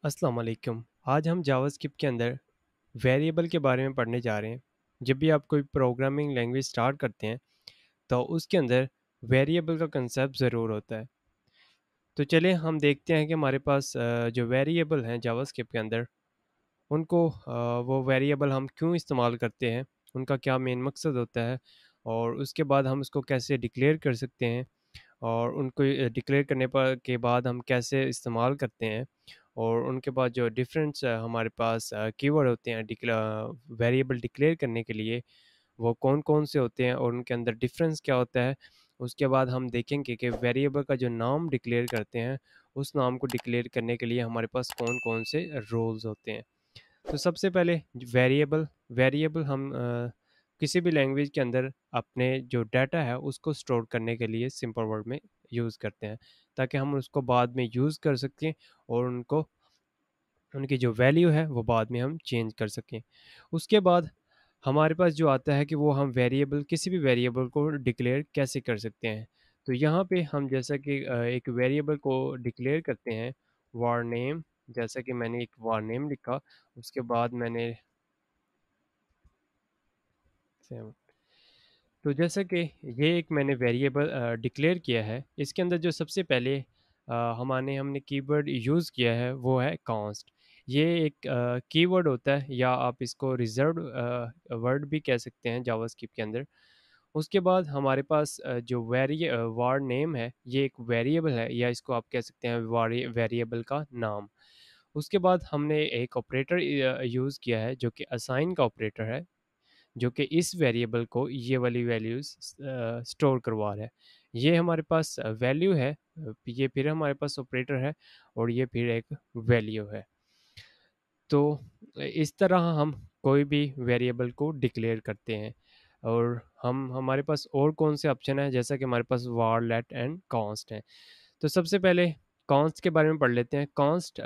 अस्सलाम वालेकुम। आज हम जावास्क्रिप्ट के अंदर वेरिएबल के बारे में पढ़ने जा रहे हैं। जब भी आप कोई प्रोग्रामिंग लैंग्वेज स्टार्ट करते हैं, तो उसके अंदर वेरिएबल का कंसेप्ट ज़रूर होता है। तो चलिए हम देखते हैं कि हमारे पास जो वेरिएबल हैं जावास्क्रिप्ट के अंदर, उनको वो वेरिएबल हम क्यों इस्तेमाल करते हैं, उनका क्या मेन मकसद होता है और उसके बाद हम उसको कैसे डिक्लेयर कर सकते हैं और उनको डिक्लेयर करने पर के बाद हम कैसे इस्तेमाल करते हैं और उनके बाद जो डिफरेंस हमारे पास कीवर्ड होते हैं वेरिएबल डिक्लेयर करने के लिए वो कौन-कौन से होते हैं और उनके अंदर डिफरेंस क्या होता है। उसके बाद हम देखेंगे कि वेरिएबल का जो नाम डिक्लेयर करते हैं, उस नाम को डिक्लेयर करने के लिए हमारे पास कौन-कौन से रूल्स होते हैं। तो सबसे पहले वेरिएबल वेरिएबल हम किसी भी लैंग्वेज के अंदर अपने जो डाटा है उसको स्टोर करने के लिए सिंपल वर्ड में यूज़ करते हैं, ताकि हम उसको बाद में यूज़ कर सकें और उनको उनकी जो वैल्यू है वो बाद में हम चेंज कर सकें। उसके बाद हमारे पास जो आता है कि वो हम वेरिएबल किसी भी वेरिएबल को डिक्लेयर कैसे कर सकते हैं। तो यहाँ पे हम जैसा कि एक वेरिएबल को डिक्लेयर करते हैं var नेम, जैसा कि मैंने एक var नेम लिखा, उसके बाद मैंने सेव तो जैसा कि ये एक मैंने वेरिएबल डिक्लेयर किया है, इसके अंदर जो सबसे पहले हमने कीवर्ड यूज़ किया है वो है कॉन्स्ट। ये एक कीवर्ड होता है या आप इसको रिज़र्व्ड वर्ड भी कह सकते हैं जावास्क्रिप्ट के अंदर। उसके बाद हमारे पास जो var नेम है, ये एक वेरिएबल है या इसको आप कह सकते हैं वेरिएबल का नाम। उसके बाद हमने एक ऑपरेटर यूज़ किया है जो कि असाइन का ऑपरेटर है, जो कि इस वेरिएबल को ये वाली वैल्यूज़ स्टोर करवा रहा है। ये हमारे पास वैल्यू है, ये फिर हमारे पास ऑपरेटर है और ये फिर एक वैल्यू है। तो इस तरह हम कोई भी वेरिएबल को डिक्लेयर करते हैं और हम हमारे पास और कौन से ऑप्शन हैं, जैसा कि हमारे पास var, let एंड const है। तो सबसे पहले कॉन्स्ट के बारे में पढ़ लेते हैं। कॉन्स्ट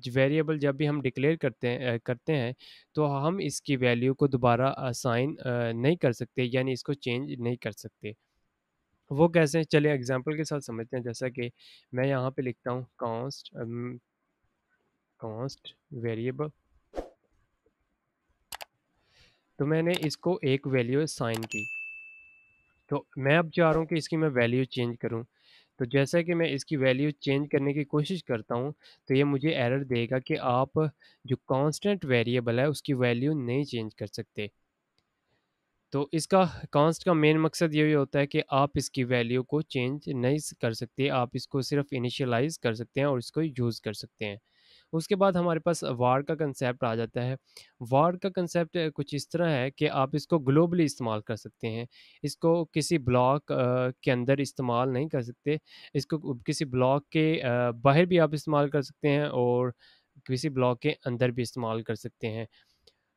वेरिएबल जब भी हम डिक्लेयर करते हैं तो हम इसकी वैल्यू को दोबारा असाइन नहीं कर सकते, यानी इसको चेंज नहीं कर सकते। वो कैसे, चलिए एग्जांपल के साथ समझते हैं। जैसा कि मैं यहाँ पे लिखता हूँ कॉन्स्ट वेरिएबल, तो मैंने इसको एक वैल्यू असाइन की। तो मैं अब चाह रहा हूँ कि इसकी मैं वैल्यू चेंज करूँ। तो जैसा कि मैं इसकी वैल्यू चेंज करने की कोशिश करता हूँ, तो ये मुझे एरर देगा कि आप जो कांस्टेंट वेरिएबल है, उसकी वैल्यू नहीं चेंज कर सकते। तो इसका कांस्ट का मेन मकसद यही होता है कि आप इसकी वैल्यू को चेंज नहीं कर सकते, आप इसको सिर्फ इनिशियलाइज़ कर सकते हैं और इसको यूज़ कर सकते हैं। उसके बाद हमारे पास वार का कंसेप्ट आ जाता है। वार का कंसेप्ट कुछ इस तरह है कि आप इसको ग्लोबली इस्तेमाल कर सकते हैं। इसको किसी ब्लॉक के अंदर इस्तेमाल नहीं कर सकते। इसको किसी ब्लॉक के बाहर भी आप इस्तेमाल कर सकते हैं और किसी ब्लॉक के अंदर भी इस्तेमाल कर सकते हैं।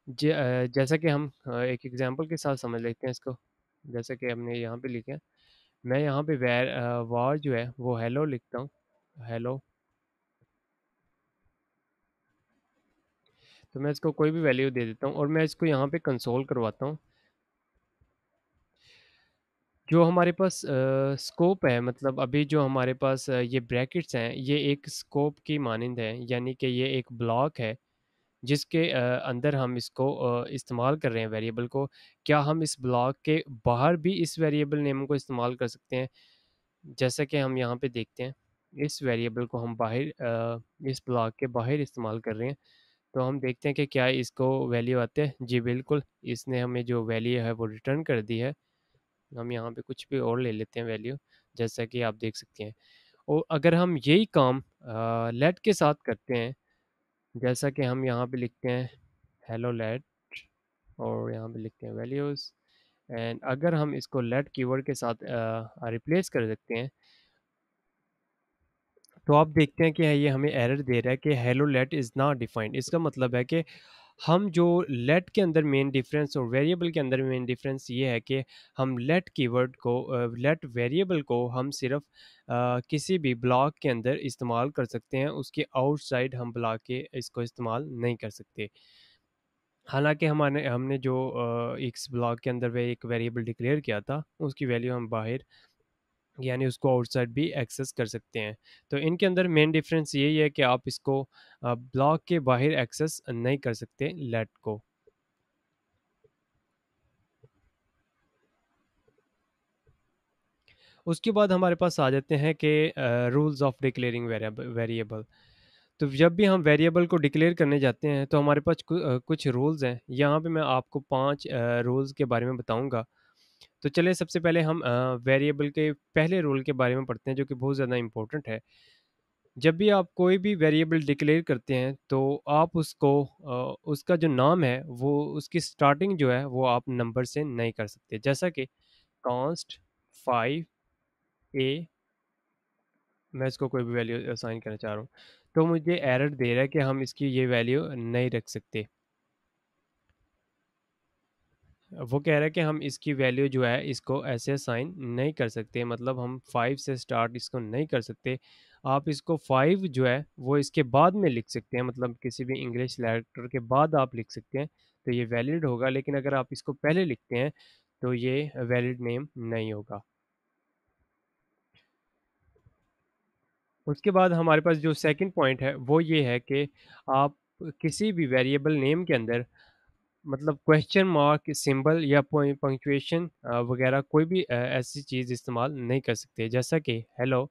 जैसा कि हम एक एग्ज़ाम्पल के साथ समझ लेते हैं इसको। जैसा कि हमने यहाँ पे लिखा है, मैं यहाँ पे वार जो है वो हेलो लिखता हूँ, हेलो। तो मैं इसको कोई भी वैल्यू दे देता हूँ और मैं इसको यहाँ पे कंसोल करवाता हूँ। जो हमारे पास स्कोप है, मतलब अभी जो हमारे पास ये ब्रैकेट्स हैं, ये एक स्कोप की मानिंद है, यानी कि ये एक ब्लॉक है जिसके अंदर हम इसको इस्तेमाल कर रहे हैं वेरिएबल को। क्या हम इस ब्लॉक के बाहर भी इस वेरिएबल नेम को इस्तेमाल कर सकते हैं? जैसा कि हम यहाँ पे देखते हैं, इस वेरिएबल को हम बाहर इस ब्लॉक के बाहर इस्तेमाल कर रहे हैं। तो हम देखते हैं कि क्या इसको वैल्यू आते हैं? जी बिल्कुल, इसने हमें जो वैल्यू है वो रिटर्न कर दी है। हम यहाँ पे कुछ भी और ले लेते हैं वैल्यू, जैसा कि आप देख सकते हैं। और अगर हम यही काम लेट के साथ करते हैं, जैसा कि हम यहाँ पे लिखते हैं हेलो लेट और यहाँ पे लिखते हैं वैल्यूज़, एंड अगर हम इसको लेट कीवर्ड के साथ रिप्लेस कर देते हैं, तो आप देखते हैं कि ये हमें एरर दे रहा है कि hello let is not defined. इसका मतलब है कि हम जो लेट के अंदर मेन डिफरेंस और वेरिएबल के अंदर मेन डिफरेंस ये है कि हम लेट कीवर्ड को लेट वेरिएबल को हम सिर्फ किसी भी ब्लॉक के अंदर इस्तेमाल कर सकते हैं, उसके आउटसाइड हम ब्लॉक के इसको इस्तेमाल नहीं कर सकते। हालांकि हमारे हमने जो इस ब्लॉक के अंदर वे एक वेरिएबल डिक्लेयर किया था, उसकी वैल्यू हम बाहर यानी उसको आउटसाइड भी एक्सेस कर सकते हैं। तो इनके अंदर मेन डिफरेंस यही है कि आप इसको ब्लॉक के बाहर एक्सेस नहीं कर सकते लेट को। उसके बाद हमारे पास आ जाते हैं कि रूल्स ऑफ डिक्लेयरिंग वेरिएबल। तो जब भी हम वेरिएबल को डिक्लेयर करने जाते हैं तो हमारे पास कुछ रूल्स हैं। यहाँ पे मैं आपको 5 रूल्स के बारे में बताऊँगा। तो चलिए सबसे पहले हम वेरिएबल के पहले रूल के बारे में पढ़ते हैं जो कि बहुत ज़्यादा इम्पोर्टेंट है। जब भी आप कोई भी वेरिएबल डिक्लेयर करते हैं तो आप उसको उसका जो नाम है वो उसकी स्टार्टिंग जो है वो आप नंबर से नहीं कर सकते। जैसा कि कॉन्स्ट 5 ए, मैं इसको कोई भी वैल्यू असाइन करना चाह रहा हूँ, तो मुझे एरर दे रहा है कि हम इसकी ये वैल्यू नहीं रख सकते। वो कह रहा है कि हम इसकी वैल्यू जो है इसको ऐसे असाइन नहीं कर सकते, मतलब हम 5 से स्टार्ट इसको नहीं कर सकते। आप इसको 5 जो है वो इसके बाद में लिख सकते हैं, मतलब किसी भी इंग्लिश लेटर के बाद आप लिख सकते हैं, तो ये वैलिड होगा। लेकिन अगर आप इसको पहले लिखते हैं तो ये वैलिड नेम नहीं होगा। उसके बाद हमारे पास जो सेकंड पॉइंट है वो ये है कि आप किसी भी वेरिएबल नेम के अंदर मतलब क्वेश्चन मार्क सिंबल या पंक्चुएशन वगैरह कोई भी ऐसी चीज़ इस्तेमाल नहीं कर सकते। जैसा कि हेलो,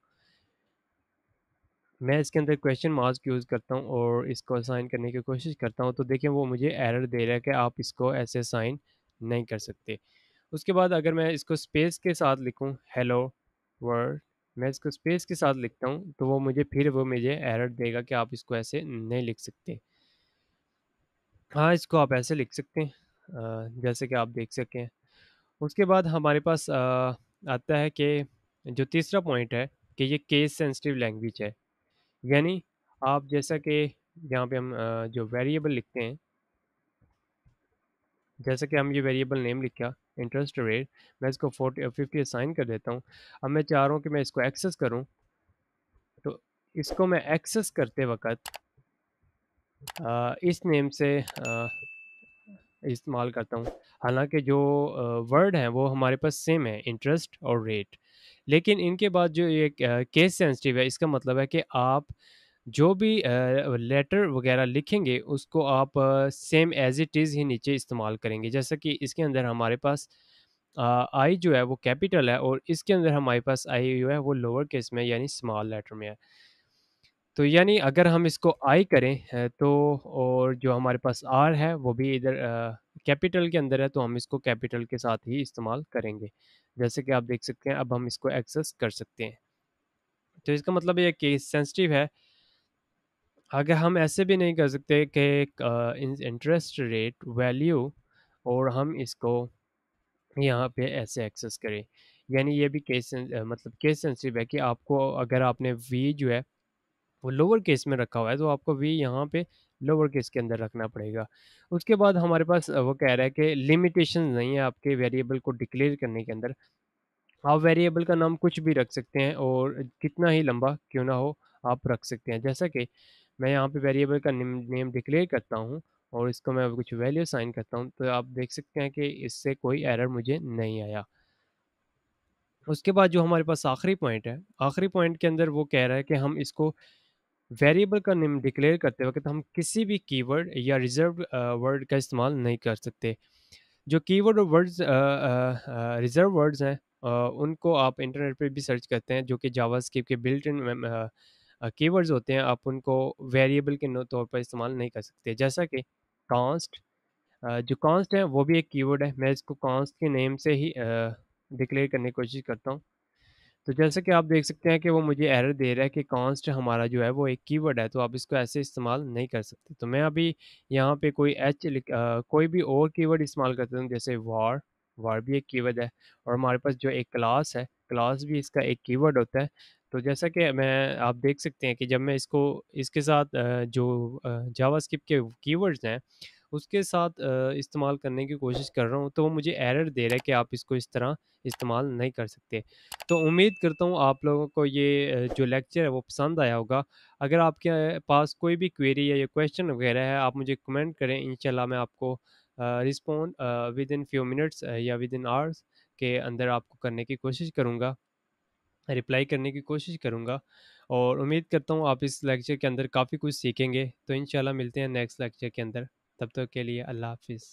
मैं इसके अंदर क्वेश्चन मार्क यूज़ करता हूँ और इसको असाइन करने की कोशिश करता हूँ, तो देखिए वो मुझे एरर दे रहा है कि आप इसको ऐसे असाइन नहीं कर सकते। उसके बाद अगर मैं इसको स्पेस के साथ लिखूँ हेलो वर्ल्ड, मैं इसको स्पेस के साथ लिखता हूँ तो वो मुझे एरर देगा कि आप इसको ऐसे नहीं लिख सकते। हाँ, इसको आप ऐसे लिख सकते हैं जैसे कि आप देख सकें। उसके बाद हमारे पास आता है कि जो तीसरा पॉइंट है कि ये केस सेंसिटिव लैंग्वेज है। यानी आप जैसा कि यहाँ पे हम जो वेरिएबल लिखते हैं, जैसे कि हम ये वेरिएबल नेम लिखा इंटरेस्ट रेट, मैं इसको 50 असाइन कर देता हूँ। अब मैं चाह रहा हूँ कि मैं इसको एक्सेस करूँ, तो इसको मैं एक्सेस करते वक़्त इस नेम से इस्तेमाल करता हूँ। हालाँकि जो वर्ड हैं वो हमारे पास सेम है इंटरेस्ट और रेट। लेकिन इनके बाद जो ये केस सेंसिटिव है, इसका मतलब है कि आप जो भी लेटर वग़ैरह लिखेंगे उसको आप सेम एज़ इट इज़ ही नीचे इस्तेमाल करेंगे। जैसा कि इसके अंदर हमारे पास आई जो है वो कैपिटल है और इसके अंदर हमारे पास आई जो है वो लोअर केस में यानी स्मॉल लेटर में है। तो यानी अगर हम इसको आई करें तो और जो हमारे पास आर है वो भी इधर कैपिटल के अंदर है, तो हम इसको कैपिटल के साथ ही इस्तेमाल करेंगे। जैसे कि आप देख सकते हैं अब हम इसको एक्सेस कर सकते हैं। तो इसका मतलब ये केस सेंसिटिव है। अगर हम ऐसे भी नहीं कर सकते कि इंटरेस्ट रेट वैल्यू और हम इसको यहाँ पे ऐसे एक्सेस करें। यानी ये भी मतलब केस सेंसिटिव है कि आपको अगर आपने वी जो है वो लोअर केस में रखा हुआ है तो आपको वी यहाँ पे लोअर केस के अंदर रखना पड़ेगा। उसके बाद हमारे पास वो कह रहा है कि लिमिटेशन नहीं है आपके वेरिएबल को डिक्लेयर करने के अंदर। आप वेरिएबल का नाम कुछ भी रख सकते हैं और कितना ही लंबा क्यों ना हो आप रख सकते हैं। जैसा कि मैं यहाँ पे वेरिएबल का नेम डिक्लेयर करता हूँ और इसको मैं कुछ वैल्यू साइन करता हूँ, तो आप देख सकते हैं कि इससे कोई एरर मुझे नहीं आया। उसके बाद जो हमारे पास आखिरी पॉइंट है, आखिरी पॉइंट के अंदर वो कह रहा है कि हम इसको वेरिएबल का नेम डिक्लेयर करते वक्त हम किसी भी कीवर्ड या रिजर्व वर्ड का इस्तेमाल नहीं कर सकते। जो कीवर्ड और वर्ड्स रिजर्व वर्ड्स हैं उनको आप इंटरनेट पे भी सर्च करते हैं जो कि जावास्क्रिप्ट के बिल्ट इन कीवर्ड्स होते हैं, आप उनको वेरिएबल के तौर पर इस्तेमाल नहीं कर सकते। जैसा कि कॉन्स्ट, जो कॉन्स्ट है वो भी एक कीवर्ड है, मैं इसको कॉन्स्ट के नेम से ही डिक्लेयर करने की कोशिश करता हूँ। तो जैसे कि आप देख सकते हैं कि वो मुझे एरर दे रहा है कि कॉन्स्ट हमारा जो है वो एक कीवर्ड है, तो आप इसको ऐसे इस्तेमाल नहीं कर सकते। तो मैं अभी यहाँ पे कोई भी और कीवर्ड इस्तेमाल करता हूँ, जैसे वार, वार भी एक कीवर्ड है। और हमारे पास जो एक क्लास है, क्लास भी इसका एक कीवर्ड होता है। तो जैसा कि मैं आप देख सकते हैं कि जब मैं इसको इसके साथ जो जावास्क्रिप्ट के कीवर्ड्स हैं उसके साथ इस्तेमाल करने की कोशिश कर रहा हूँ, तो वो मुझे एरर दे रहा है कि आप इसको इस तरह इस्तेमाल नहीं कर सकते। तो उम्मीद करता हूँ आप लोगों को ये जो लेक्चर है वो पसंद आया होगा। अगर आपके पास कोई भी क्वेरी या क्वेश्चन वगैरह है, आप मुझे कमेंट करें, इंशाल्लाह मैं आपको respond with in few minutes या विद इन आवर्स के अंदर आपको करने की कोशिश करूँगा। रिप्लाई करने की कोशिश करूँगा और उम्मीद करता हूँ आप इस लेक्चर के अंदर काफ़ी कुछ सीखेंगे। तो इंशाल्लाह मिलते हैं नेक्स्ट लेक्चर के अंदर। तब तक के लिए अल्लाह हाफ़िज़।